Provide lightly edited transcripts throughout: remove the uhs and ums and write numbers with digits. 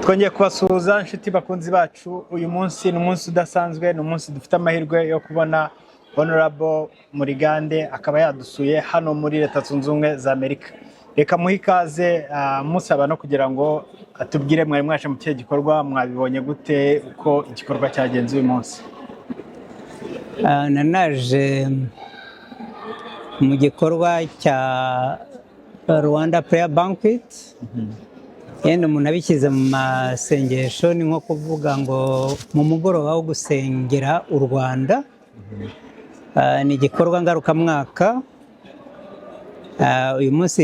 twongeye kubasuhuza inshuti bakunzi bacu. Uyu munsi ni umunsi udasanzwe, ni umunsi dufite amahirwe yo kubona Honorable Murigande akaba yadusuye hano muri Leta Zunze Ubumwe za Amerika. Reka muhe ikaze musaba no kugira ngo atubwire mwari mwaje mu kihe gikorwa, mwabibonye gute, uko igikorwa cyagenze uyu munsi. Nanaje mu gikorwa cya Rwanda Prayer Banquet. Yenda umuntu abishyize mu masengesho ni nko kuvuga ngo mu mugoroba wo gusengera u Rwanda. Ni igikorwa ngarukamwaka. Uyu munsi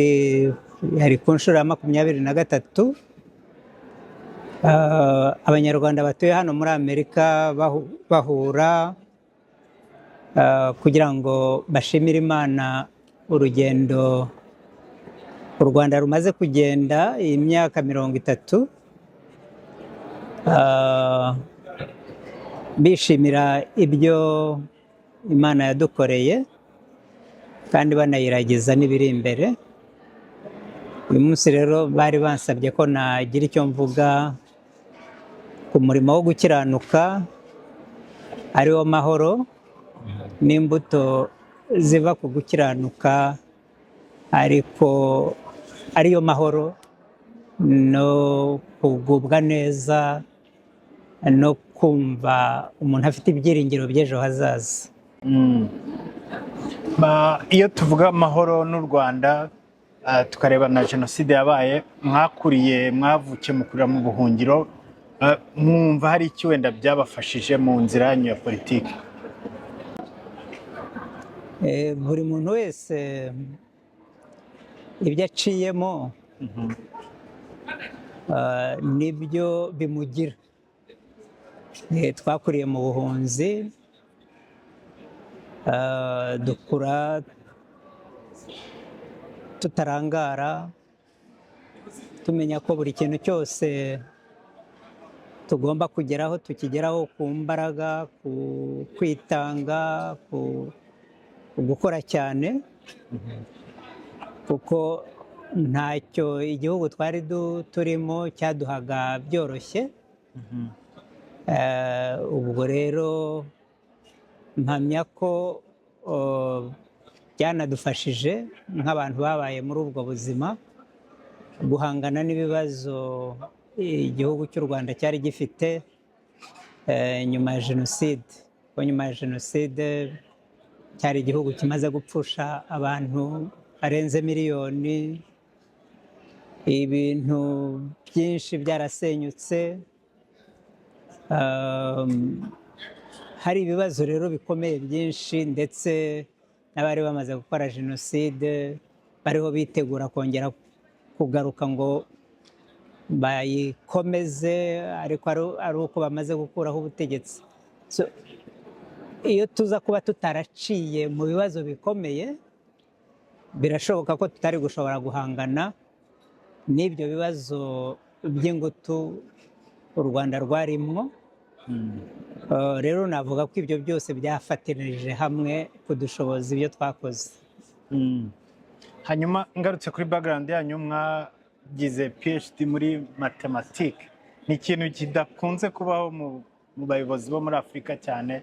yari ku nshuro ya 23. Abanyarwanda batuye hano muri Amerika bahura kugira ngo bashimire Imana urugendo u Rwanda rumaze kugenda imyaka 30, bishimira ibyo Imana yadukoreye kandi banayiragiza n'ibiri imbere. Uyu munsi rero bari bansabye ko nagira icyo mvuga ku murimo wo gukiranuka, ariwo mahoro n'imbuto ziva ku gukiranuka, ariko ariyo mahoro no kugubwa neza no kumva umuntu afite ibyiringiro by'ejo hazaza. Iyo tuvuga amahoro n'u Rwanda tukareba na jenoside yabaye, mwavukiye mukurira mu buhungiro, mwumva hari iki wenda byabafashije mu nzira yanyu ya politiki? Buri muntu wese ibyo aciyemo nibyo bimugira. Twakuriye mu buhunzi, dukura tutarangara, tumenya ko buri kintu cyose tugomba kugeraho tukigeraho ku mbaraga, ku kwitanga, ku gukora cyane, kuko ntacyo igihugu twari turimo cyaduhaga byoroshye. Ubwo rero mpamya ko byanadufashije nk'abantu babaye muri ubwo buzima guhangana n'ibibazo igihugu cy'u Rwanda cyari gifite nyuma ya jenoside. Nyuma ya jenoside cyari igihugu kimaze gupfusha abantu barenze miliyoni, ibintu byinshi byarasenyutse, hari ibibazo rero bikomeye byinshi, ndetse n'abari bamaze gukora jenoside bariho bitegura kongera kugaruka ngo bayikomeze, ariko ari uko bamaze gukuraho ubutegetsi. Iyo tuza kuba tutaraciye mu bibazo bikomeye, birashoboka ko tutari gushobora guhangana n'ibyo bibazo by'ingutu u Rwanda rwarimwo. Rero navuga ko ibyo byose byafatirije hamwe kudushoboza ibyo twakoze. Hanyuma ngarutse kuri background yanyu, mwagize PhD muri mathematics. Ni ikintu kidakunze kubaho mu bayobozi bo muri Afurika cyane.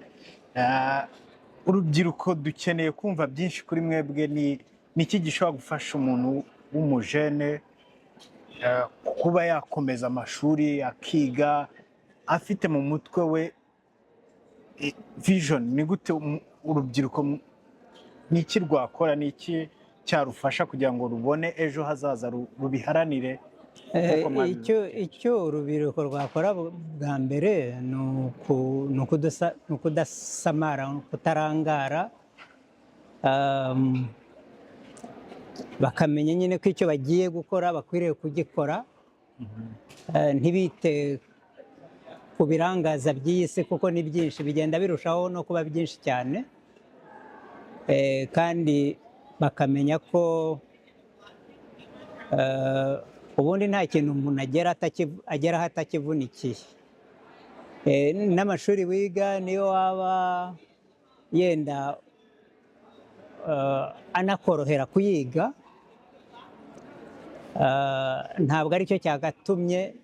Urubyiruko dukeneye kumva byinshi kuri mwebwe. Ni iki gishobora gufasha umuntu w'umujene kuba yakomeza amashuri akiga afite mu mutwe we vision? Ni gute urubyiruko, ni iki rwakora, ni iki cyarufasha kugira ngo rubone ejo hazaza, rubiharanire? Icyo urubyiruko rwakora bwa mbere ni ukudasamara, kutarangara, bakamenya nyine ko icyo bagiye gukora bakwiriye kugikora, ntibite ku birangaza by'iyi si, kuko ni byinshi, bigenda birushaho no kuba byinshi cyane, kandi bakamenya ko ubundi nta kintu umuntu ageraho atakivunikiye. N'amashuri wiga niyo waba yenda anakorohera kuyiga, ntabwo aricyo cyagatumye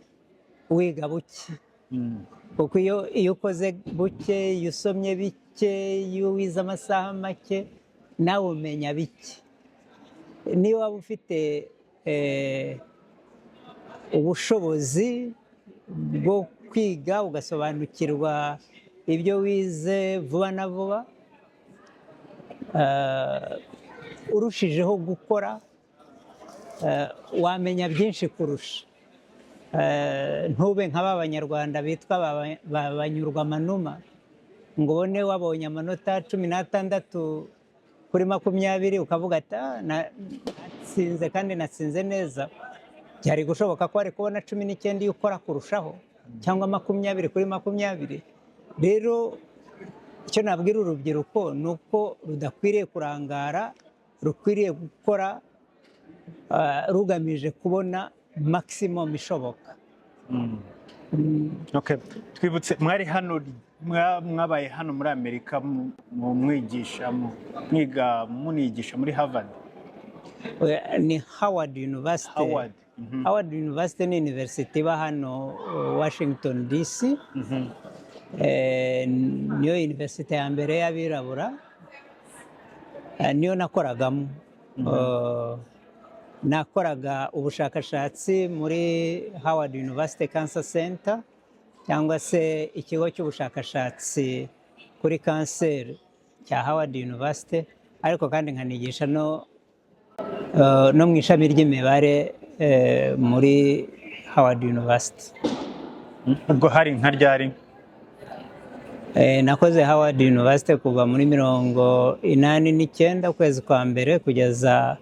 wiga buke, kuko iyo ukoze buke, iyo usomye bike, iyo wize amasaha make nawe umenya bike. niba waba ufite ubushobozi bwo kwiga ugasobanukirwa ibyo wize vuba na vuba, urushijeho gukora wamenya byinshi kurusha. Ntube nka ba banyarwanda bitwa banyurwamanuma ngo ubone wabonye amanota 16 kuri 20 ukavuga ati natsinze kandi natsinze neza. Byari gushoboka ko ari kubona 19 iyo ukora kurushaho, cyangwa 20 kuri 20. Rero icyo nabwira urubyiruko ni uko rudakwiriye kurangara, rukwiriye gukora rugamije kubona maximum ishoboka. Okay. Twibutse mwari hano, mwabaye hano muri Amerika mwigisha mwiga munigisha muri Harvard. Ni Howard University. Howard University ni university iba hano Washington DC. Niyo university ya mbere y'abirabura, niyo nakoragamo. Nakoraga ubushakashatsi muri Howard University Cancer Center, cyangwa se ikigo cy'ubushakashatsi kuri kanseri cya Howard University, ariko kandi nkanigisha no mu ishami ry'imibare muri Howard University. Ubwo hari nka ryari? Nakoze Howard University kuva muri 1989 ukwezi kwa mbere kugeza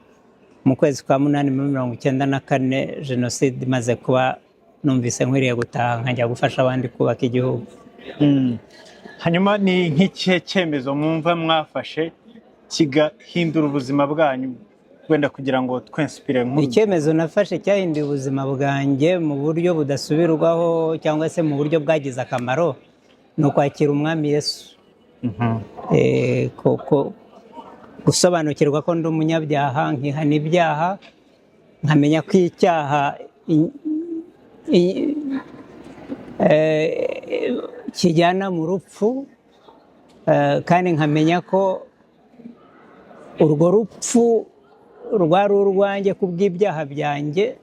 mu kwezi kwa 8 muri 1994 jenoside imaze kuba, numvise nkwiriye gutaha nkajya gufasha abandi kubaka igihugu. Hanyuma ni nk'ikihe cyemezo mwumva mwafashe kigahindura ubuzima bwanyu, wenda kugira ngo twinspire? Icyemezo nafashe cyahinduye ubuzima bwanjye mu buryo budasubirwaho cyangwa se mu buryo bwagize akamaro, ni ukwakira umwami Yesu. Gusobanukirwa ko ndi umunyabyaha, nkihana ibyaha, nkamenya ko icyaha kijyana mu rupfu, kandi nkamenya ko urwo rupfu rwari urwanjye kubw'ibyaha byanjye,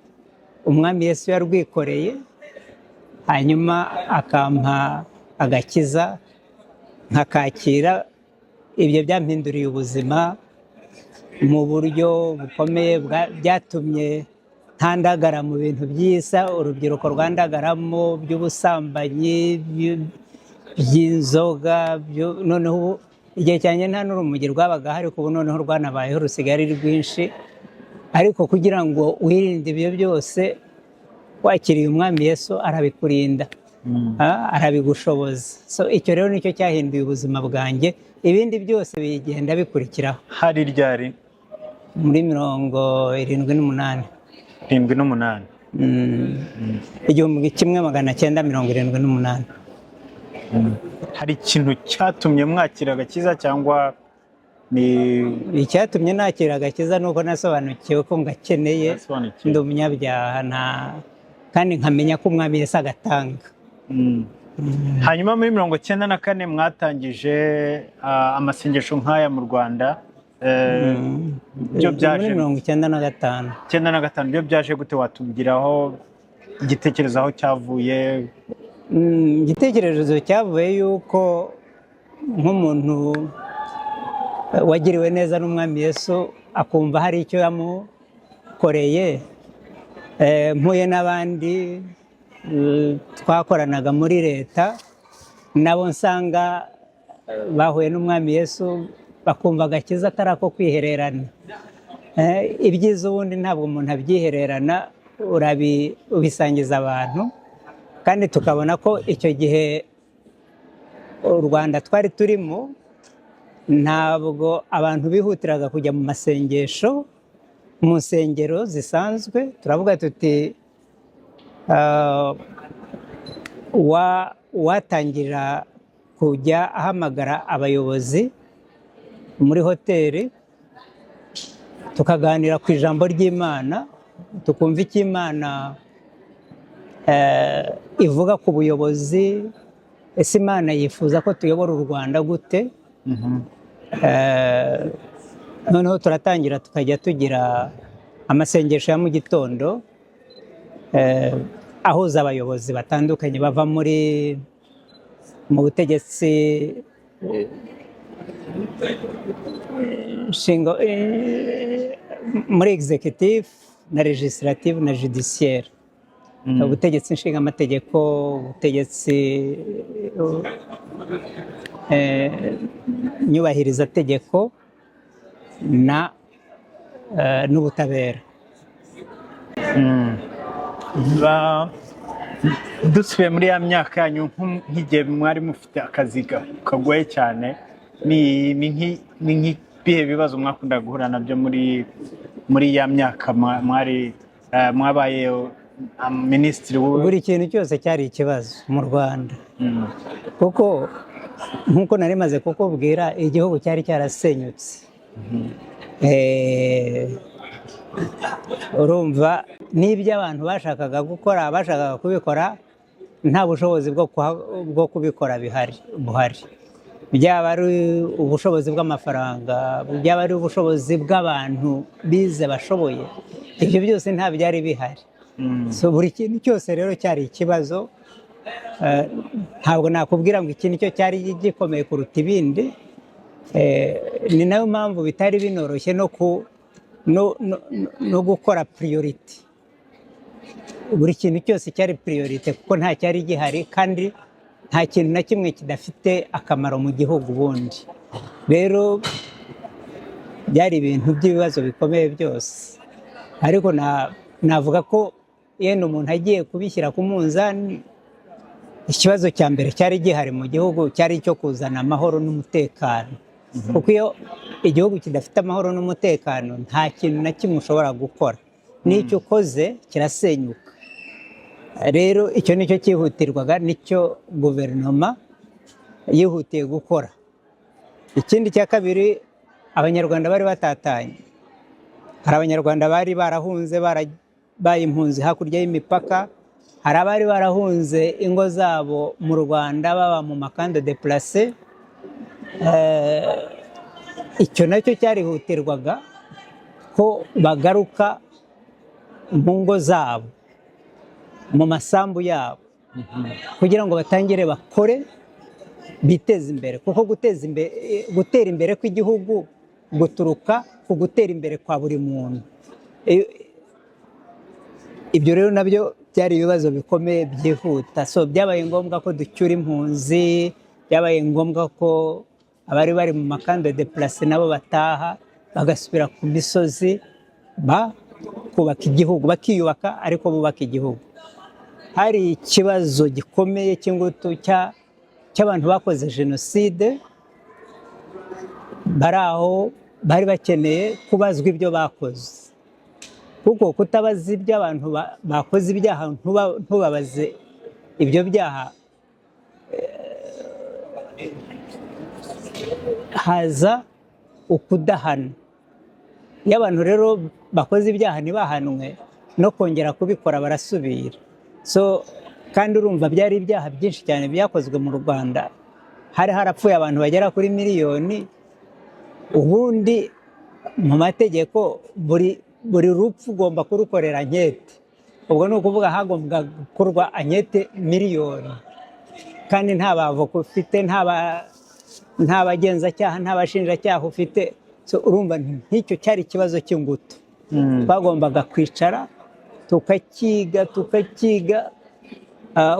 umwami Yesu yarwikoreye, hanyuma akampa agakiza nkakakira. Ibyo byampinduriye ubuzima mu buryo bukomeye, byatumye ntandagara mu bintu by'isa urubyiruko rwandagaramo, by'ubusambanyi, by'inzoga. Noneho igihe cyanjye nta n'urumogi rwabaga hari, ubu noneho rwanabayeho rusigaye ari rwinshi. Ariko kugira ngo wirinde ibyo byose, wakiriye umwami Yesu arabikurinda, arabigushoboza. So icyo rero nicyo cyahinduye ubuzima bwanjye, ibindi byose bigenda bikurikiraho. Hari ryari? Muri 78. 78. 1978. Hari ikintu cyatumye mwakira agakiza, cyangwa ni icyatumye nakira agakiza nuko nasobanukiwe ko ngakeneye, ndi umunyabyaha kandi nkamenya ko umwami Yesu agatanga. Hanyuma muri 1994 mwatangije amasengesho nk'aya mu Rwanda. Byo byaje muri 1995. Byo byaje gute? Watubwiraho igitekerezo aho cyavuye? Igitekerezo cyavuye yuko nk'umuntu wagiriwe neza n'umwami Yesu, akumva hari icyo yamukoreye. Mpuye n'abandi twakoranaga muri leta, nabo nsanga bahuye n'umwami Yesu, bakumva agakiza atari ako kwihererana. Ibyiza ubundi ntabwo umuntu abyihererana, ubisangiza abantu. Kandi tukabona ko icyo gihe u Rwanda twari turimo, ntabwo abantu bihutiraga kujya mu masengesho, mu nsengero zisanzwe. Turavuga tuti watangira kujya ahamagara abayobozi muri hoteli, tukaganira ku ijambo ry'Imana, tukumva icyo Imana ivuga ku buyobozi. Ese Imana yifuza ko tuyobora u Rwanda gute? Noneho turatangira tukajya tugira amasengesho ya mu gitondo ahuza abayobozi batandukanye bava mu butegetsi muri executive na legislative na judiciaire, ubutegetsi nshingamategeko, ubutegetsi nyubahirizategeko n'ubutabera. Dusubiye muri ya myaka yanyu nk'igihe mwari mufite akazi kagoye cyane, ni nk'ibihe bibazo mwakundaga guhura nabyo muri ya myaka mwabaye minisitiri? Buri kintu cyose cyari ikibazo mu Rwanda, kuko nk'uko nari maze kukubwira, igihugu cyari cyarasenyutse. Urumva n'ibyo abantu bashakaga gukora, bashakaga kubikora, nta bushobozi bwo kubikora buhari. Byaba ari ubushobozi bw'amafaranga, byaba ari ubushobozi bw'abantu bize bashoboye, ibyo byose nta byari bihari. So buri kintu cyose rero cyari ikibazo. Ntabwo nakubwira ngo iki nicyo cyari gikomeye kuruta ibindi. Ni nayo mpamvu bitari binoroshye no gukora priority. Buri kintu cyose cyari priority kuko nta cyari gihari, kandi nta kintu na kimwe kidafite akamaro mu gihugu ubundi. Rero byari ibintu by'ibibazo bikomeye byose, ariko navuga ko yenda umuntu agiye kubishyira ku munzani, ikibazo cya mbere cyari gihari mu gihugu cyari icyo kuzana amahoro n'umutekano. Kuko iyo igihugu kidafite amahoro n'umutekano, nta kintu na kimwe ushobora gukora, n'icyo ukoze kirasenyuka. Rero icyo nicyo cyihutirwaga, nicyo guverinoma yihutiye gukora. Ikindi cya kabiri, abanyarwanda bari batatanye. Hari abanyarwanda bari barahunze, barabaye impunzi hakurya y'imipaka. Hari abari barahunze ingo zabo mu Rwanda, baba mu makando deplace. Icyo nacyo cyarihutirwaga ko bagaruka mu ngo zabo, mu masambu yabo, kugira ngo batangire bakore, biteze imbere. Kuko gutera imbere kw'igihugu guturuka ku gutera imbere kwa buri muntu. Ibyo rero nabyo byari ibibazo bikomeye byihuta. So byabaye ngombwa ko ducyura impunzi, byabaye ngombwa ko abari bari mu makando deplace nabo bataha, bagasubira ku misozi, bakubaka igihugu, bakiyubaka, ariko bubaka igihugu. Hari ikibazo gikomeye cy'ingutu cy'abantu bakoze jenoside, bari aho bari bakeneye kubazwa ibyo bakoze. Kuko kutabaza ibyo abantu bakoze ibyaha, ntubabaze ibyo byaha, haza ukudahana. Iyo abantu rero bakoze ibyaha ntibahanwe, no kongera kubikora barasubira. So kandi urumva byari ibyaha byinshi cyane byakozwe mu Rwanda. Hari harapfuye abantu bagera kuri miliyoni. Ubundi mu mategeko buri rupfu ugomba kurukorera ankete. Ubwo ni ukuvuga hagomba gukorwa ankete miliyoni, kandi nta bavoka ufite, nta bagenzacyaha, nta bashinjacyaha ufite. So urumva nk'icyo cyari ikibazo cy'ingutu. Bagombaga kwicara tukakiga.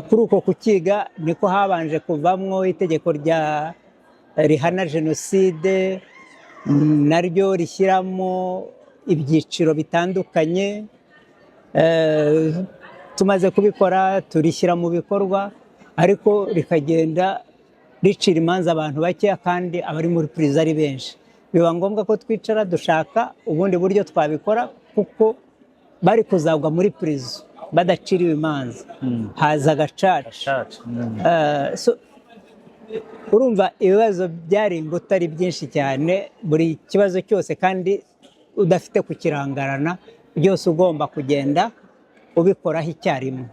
Kuri uko kukiga niko habanje kuvamwo itegeko rihana jenoside, naryo rishyiramo ibyiciro bitandukanye. Tumaze kubikora turishyira mu bikorwa, ariko rikagenda ricira imanza abantu bakeya, kandi abari muri prison ari benshi. Biba ngombwa ko twicara dushaka ubundi buryo twabikora, kuko bari kuzagwa muri prison badaciriwe imanza. Haza gacaca. Urumva ibibazo byari ingutu ari byinshi cyane, buri kibazo cyose, kandi udafite kukirangarana, byose ugomba kugenda ubikoraho icyarimwe.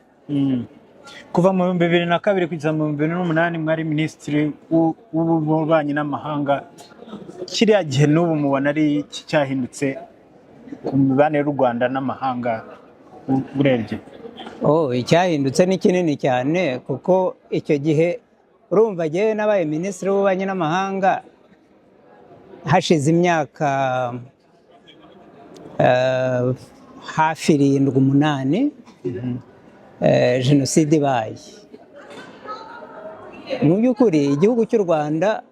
kuva mu 2002 kugeza mu 2008 mwari minisitiri w'ububanyi n'amahanga. Kiriya gihe n'ubu mubona ari iki cyahindutse ku mibanire y'u Rwanda n'amahanga urebye? Icyahindutse ni kinini cyane, kuko icyo gihe urumva jyewe nabaye minisitiri w'ububanyi n'amahanga hashize imyaka hafi 7-8 jenoside ibaye. Mu by'ukuri igihugu cy'u Rwanda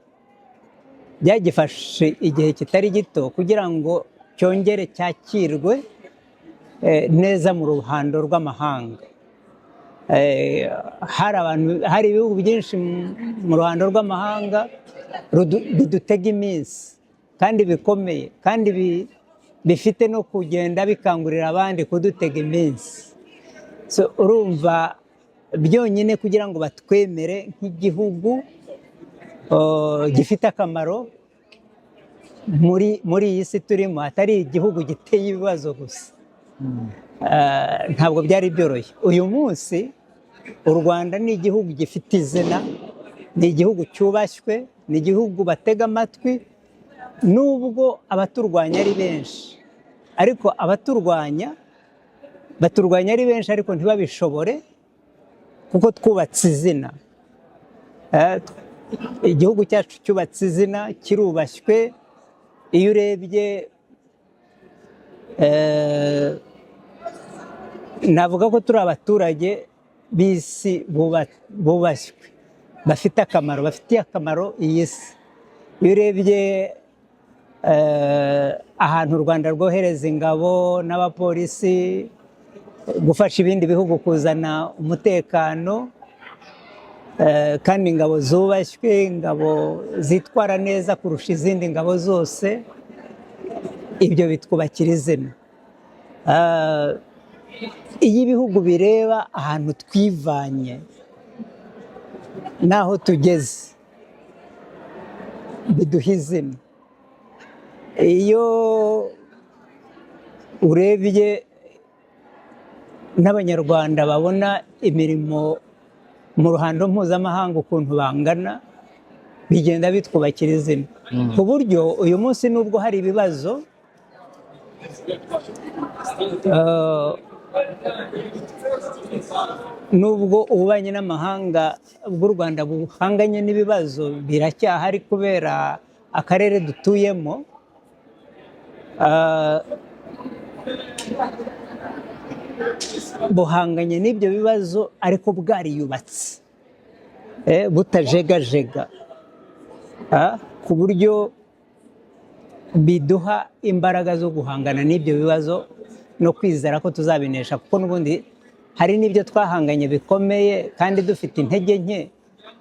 byagifashe igihe kitari gito kugira ngo cyongere cyakirwe neza mu ruhando rw'amahanga. Hari ibihugu byinshi mu ruhando rw'amahanga bidutega iminsi kandi bikomeye, kandi bifite no kugenda bikangurira abandi kudutega iminsi. Urumva byonyine kugira ngo batwemere nk'igihugu gifite akamaro muri iyi si turimo, atari igihugu giteye ibibazo gusa, ntabwo byari byoroshye. Uyu munsi u Rwanda ni igihugu gifite izina, ni igihugu cyubashywe, ni igihugu batega amatwi, nubwo abaturwanya ari benshi, ariko baturwanya ari benshi ariko ntibabishobore, kuko twubatse izina. Igihugu cyacu cyubatse izina, kirubashywe. Iyo urebye navuga ko turi abaturage b'isi bubashywe, bafite akamaro, bafitiye akamaro iyi si. Iyo urebye ahantu u Rwanda rwohereza ingabo n'abapolisi gufasha ibindi bihugu kuzana umutekano, kandi ingabo zubashywe, ingabo zitwara neza kurusha izindi ngabo zose, ibyo bitwubakira izina. Iyo ibihugu bireba ahantu twivanye n'aho tugeze, biduha izina. Iyo urebye n'Abanyarwanda babona imirimo mu ruhando mpuzamahanga ukuntu bangana, bigenda bitwubakira izina, ku buryo uyu munsi nubwo hari ibibazo, nubwo ububanyi n'amahanga bw'u Rwanda buhanganye n'ibibazo, biracyahari kubera akarere dutuyemo. Buhanganye n'ibyo bibazo ariko bwariyubatse, butajegajega, ku buryo biduha imbaraga zo guhangana n'ibyo bibazo no kwizera ko tuzabinesha, kuko n'ubundi hari n'ibyo twahanganye bikomeye kandi dufite intege nke,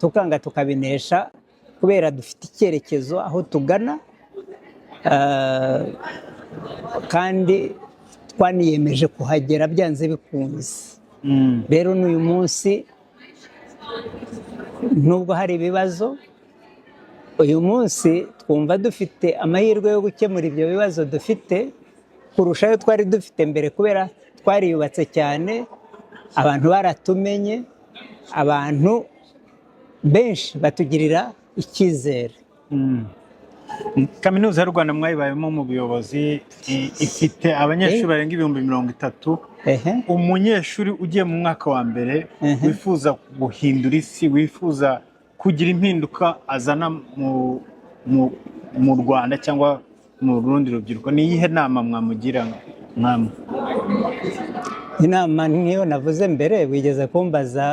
tukanga tukabinesha kubera dufite icyerekezo aho tugana, kandi twaniyemeje kuhagera byanze bikunze. Rero n'uyu munsi nubwo hari ibibazo, uyu munsi twumva dufite amahirwe yo gukemura ibyo bibazo dufite kurusha ayo twari dufite mbere, kubera twariyubatse cyane, abantu baratumenye, abantu benshi batugirira icyizere. Kaminuza y'u Rwanda mwayibayemo mu buyobozi, ifite abanyeshuri barenga 30,000. Umunyeshuri ugiye mu mwaka wa mbere wifuza guhindura isi, wifuza kugira impinduka azana mu Rwanda cyangwa mu rundi rubyiruko, ni iyihe nama mwamugira? Inama niyo navuze mbere, wigeze kumbaza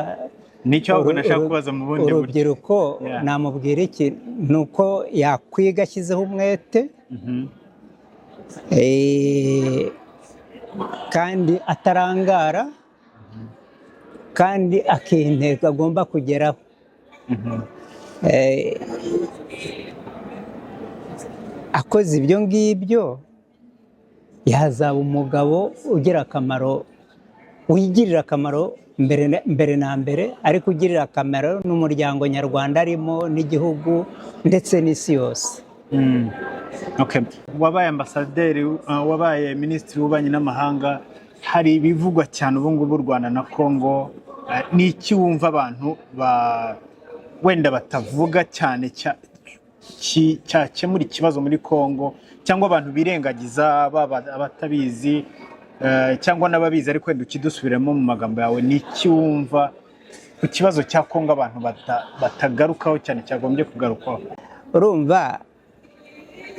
nicyo ahubwo nashaka kubaza mu bundi buryo. Urubyiruko namubwira iki? Ni uko yakwiga ashyizeho umwete, kandi atarangara, kandi akiha intego agomba kugeraho. Akoze ibyo ngibyo yazaba umugabo ugira akamaro, wigirira akamaro mbere na mbere, ariko ugirira akamaro n'umuryango nyarwanda arimo, n'igihugu ndetse n'isi yose. Wabaye ambasaderi, wabaye minisitiri w'ububanyi n'amahanga, hari ibivugwa cyane ubu ngubu u Rwanda na Congo ni iki wumva abantu wenda batavuga cyane cyakemura ikibazo muri Congo, cyangwa abantu birengagiza baba abatabizi cyangwa n'ababizi, ariko wenda ukidusubiremo mu magambo yawe, ni iki wumva ku kibazo cya Congo abantu batagarukaho cyane cyagombye kugarukwaho? Urumva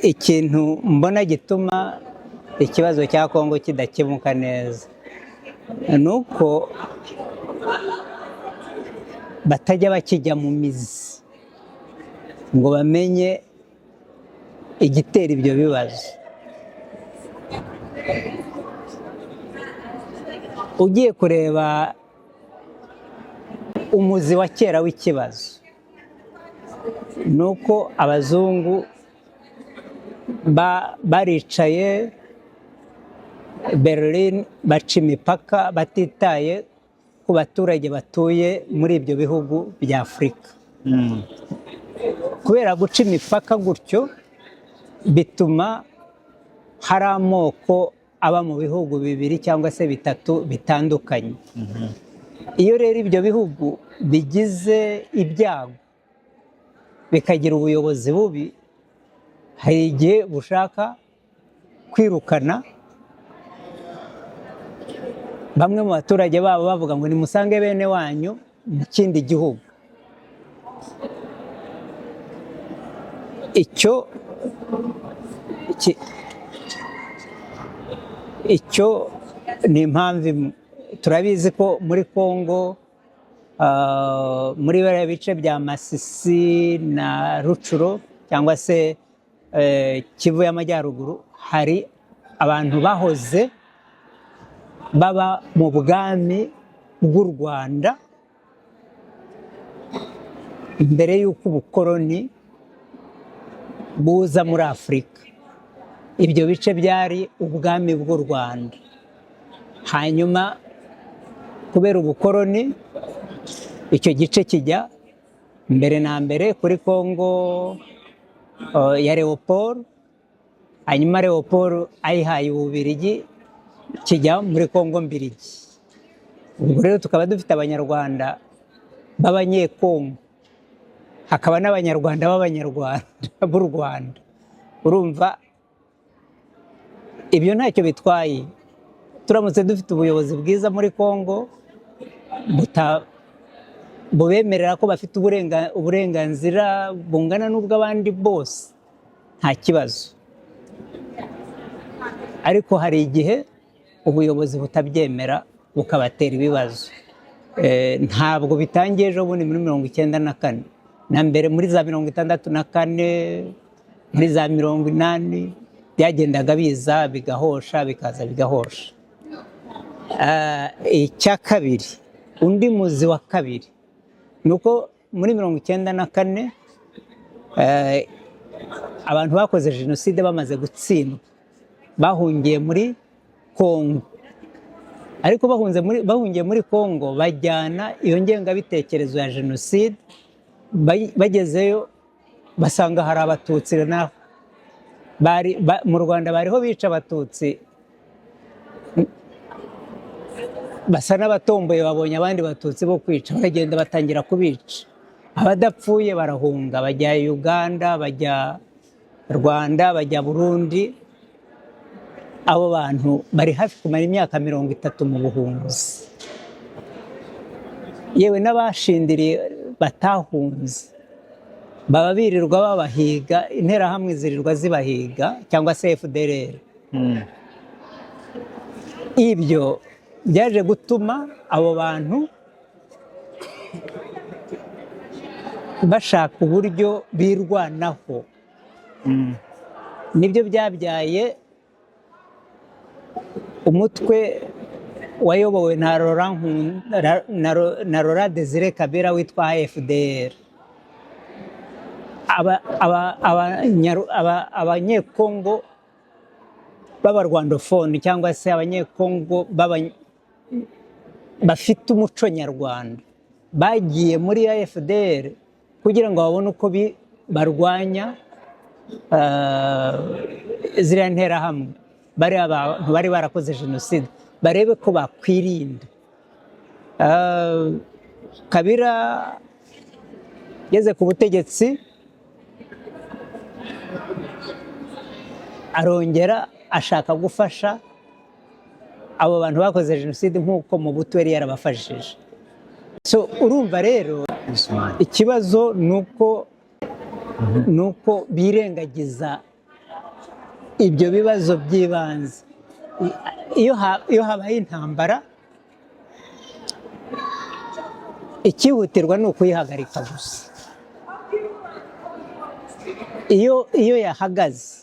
ikintu mbona gituma ikibazo cya Congo kidakemuka neza ni uko batajya bakijya mu mizi ngo bamenye igitera ibyo bibazo. Ugiye kureba umuzi wa kera w'ikibazo ni uko abazungu baricaye Berlin baca imipaka batitaye ku baturage batuye muri ibyo bihugu bya Afurika. Kubera guca imipaka gutyo bituma hari amoko aba mu bihugu bibiri cyangwa se bitatu bitandukanye. Iyo rero ibyo bihugu bigize ibyago bikagira ubuyobozi bubi, hari igihe bushaka kwirukana bamwe mu baturage babo bavuga ngo nimusange bene wanyu mu kindi gihugu. Icyo ni impamvu turabizi ko muri Congo muri biriya bice bya Masisi na Rucuro cyangwa se Kivu y'Amajyaruguru hari abantu bahoze baba mu bwami bw'u Rwanda mbere y'uko ubukoroni buza muri Afurika. Ibyo bice byari ubwami bw'u Rwanda. Hanyuma kubera ubukoroni icyo gice kijya mbere na mbere kuri Congo ya Leopold, hanyuma Leopold ayihaye Ububiligi kijya muri Congo mbirigi. Ubwo rero tukaba dufite abanyarwanda b'abanyekongo, hakaba n'abanyarwanda b'u Rwanda. Urumva ibyo ntacyo bitwaye. Turamutse dufite ubuyobozi bwiza muri Congo bubemerera ko bafite uburenganzira bungana n'ubw'abandi bose, nta kibazo. Ariko hari igihe ubuyobozi butabyemera bukabatera ibibazo. Ntabwo bitangiye ejo bundi muri 1994 na mbere muri za 1964 muri za 1980 byagendaga biza bigahosha bikaza bigahosha. Icya kabiri, undi muzi wa kabiri ni uko muri 1994 abantu bakoze jenoside bamaze gutsindwa bahungiye muri Congo, ariko bahungiye muri Congo bajyana iyo ngengabitekerezo ya jenoside. Bagezeyo basanga hari abatutsi naho mu Rwanda bariho bica abatutsi, basa n'abatomboye babonye abandi batutsi bo kwica, baragenda batangira kubica. Abadapfuye barahunga bajya Uganda, bajya Rwanda, bajya Burundi. Abo bantu bari hafi kumara imyaka 30 mu buhunzi. Yewe n'abashindiriye batahunze baba birirwa babahiga, interahamwe zirirwa zibahiga cyangwa se FDLR. Ibyo byaje gutuma abo bantu bashaka uburyo birwanaho. Nibyo byabyaye umutwe wayobowe na Laurent Désiré Kabila witwa AFDR. Abanyekongo b'abarwandofone cyangwa se abanyekongo bafite umuco nyarwanda bagiye muri AFDR kugira ngo babone uko barwanya ziriya nterahamwe. Bari abantu bari barakoze jenoside, barebe ko bakwirinda Kabila yageze ku butegetsi arongera ashaka gufasha abo bantu bakoze jenoside nk'uko Mobutu yari yarabafashije. So urumva rero ikibazo nuko birengagiza ibyo bibazo by'ibanze. Iyo habaye intambara ikihutirwa ni ukuyihagarika gusa. Iyo yahagaze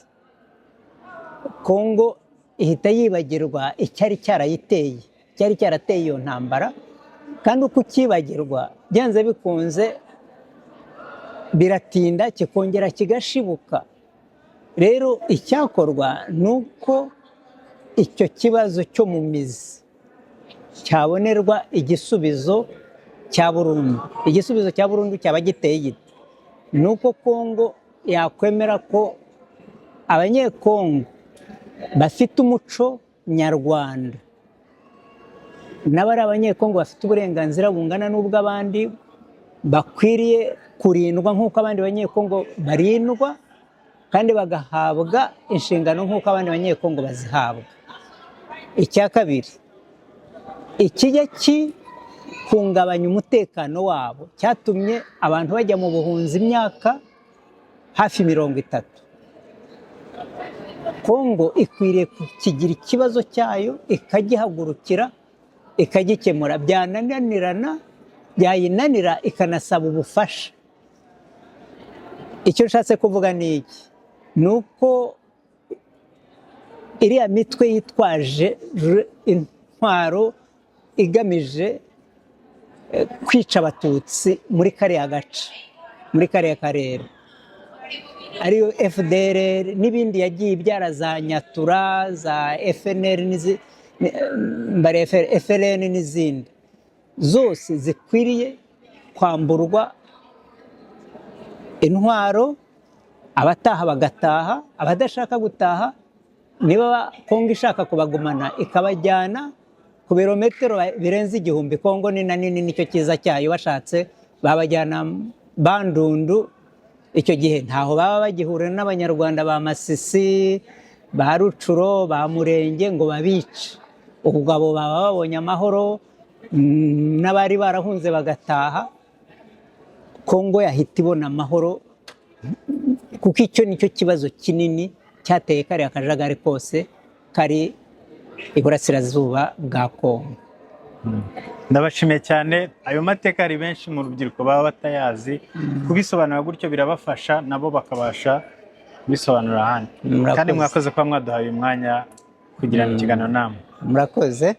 Kongo ihita yibagirwa icyari cyarateye iyo ntambara, kandi uko ukibagirwa byanze bikunze biratinda kikongera kigashibuka. Rero icyakorwa ni uko icyo kibazo cyo mu mizi cyabonerwa igisubizo cya burundu. Igisubizo cya burundu cyaba giteye gite? Ni uko Kongo yakwemera ko abanyekongo bafite umuco nyarwanda n'abari abanyekongo bafite uburenganzira bungana n'ubw'abandi, bakwiriye kurindwa nk'uko abandi banyekongo barindwa, kandi bagahabwa inshingano nk'uko abandi banyekongo bazihabwa. Icya kabiri, ikijya gihungabanya umutekano wabo cyatumye abantu bajya mu buhunzi imyaka hafi 30. Kongo ikwiriye kukigira ikibazo cyayo, ikagihagurukira, ikagikemura. Byayinanira ikanasaba ubufasha. Icyo nshatse kuvuga ni iki? Ni uko iriya mitwe yitwaje intwaro igamije kwica abatutsi muri kariya gace, muri kariya karere, ariyo FDLR n'ibindi yagiye ibyara za Nyatura, za FLN n'izindi, zose zikwiriye kwamburwa intwaro, abataha bagataha, abadashaka gutaha niba Kongo ishaka kubagumana ikabajyana ku birometero birenze 1000. Kongo ni nini, nicyo cyiza cyayo. Bashatse babajyana Bandundu, icyo gihe ntaho baba bagihurira n'abanyarwanda ba Masisi, ba Rucuro, ba Murenge ngo babice. Ubwo abo baba babonye amahoro, n'abari barahunze bagataha, Kongo yahita ibona amahoro, kuko icyo nicyo kibazo kinini cyateye kariya kajagari kose kari iburasirazuba bwa Kongo. Ndabashimiye cyane. Ayo mateka ari benshi mu rubyiruko baba batayazi, kubisobanura gutyo birabafasha nabo bakabasha kubisobanura ahandi. Kandi mwakoze kuba mwaduhaye umwanya kugirana ikiganiro namwe. Murakoze.